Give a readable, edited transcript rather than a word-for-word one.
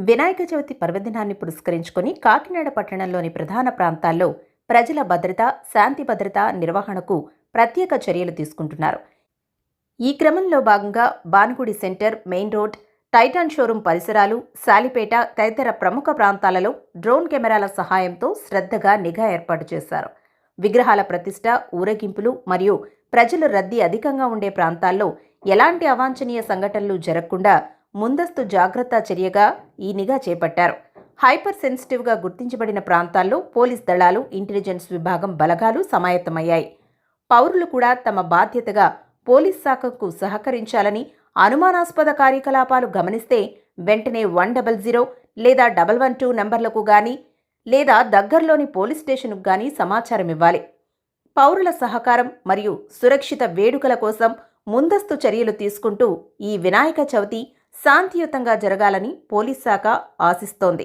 వినాయక చవితి పర్వదినాన్ని పురస్కరించుకుని కాకినాడ పట్టణంలోని ప్రధాన ప్రాంతాల్లో ప్రజల భద్రత, శాంతి భద్రత నిర్వహణకు ప్రత్యేక చర్యలు తీసుకుంటున్నారు. ఈ క్రమంలో భాగంగా Bhanugudi centre, main road, Titan showroom పరిసరాలు, సాలిపేట తదితర ప్రముఖ ప్రాంతాలలో డ్రోన్ కెమెరాల సహాయంతో శ్రద్ధగా నిఘా ఏర్పాటు చేశారు. విగ్రహాల ప్రతిష్ఠ, ఊరేగింపులు మరియు ప్రజల రద్దీ అధికంగా ఉండే ప్రాంతాల్లో ఎలాంటి అవాంఛనీయ సంఘటనలు జరగకుండా ముందస్తు జాగ్రత్త చర్యగా ఈ నిఘా చేపట్టారు. హైపర్ సెన్సిటివ్గా గుర్తించబడిన ప్రాంతాల్లో పోలీస్ దళాలు, ఇంటెలిజెన్స్ విభాగం బలగాలు సమాయత్తమయ్యాయి. పౌరులు కూడా తమ బాధ్యతగా పోలీస్ శాఖకు సహకరించాలని, అనుమానాస్పద కార్యకలాపాలు గమనిస్తే వెంటనే 100 లేదా 112 నంబర్లకు గానీ లేదా దగ్గర్లోని పోలీస్ స్టేషన్కు గానీ సమాచారం ఇవ్వాలి. పౌరుల సహకారం మరియు సురక్షిత వేడుకల కోసం ముందస్తు చర్యలు తీసుకుంటూ ఈ వినాయక చవితి శాంతియుతంగా జరగాలని పోలీస్ శాఖ ఆశిస్తోంది.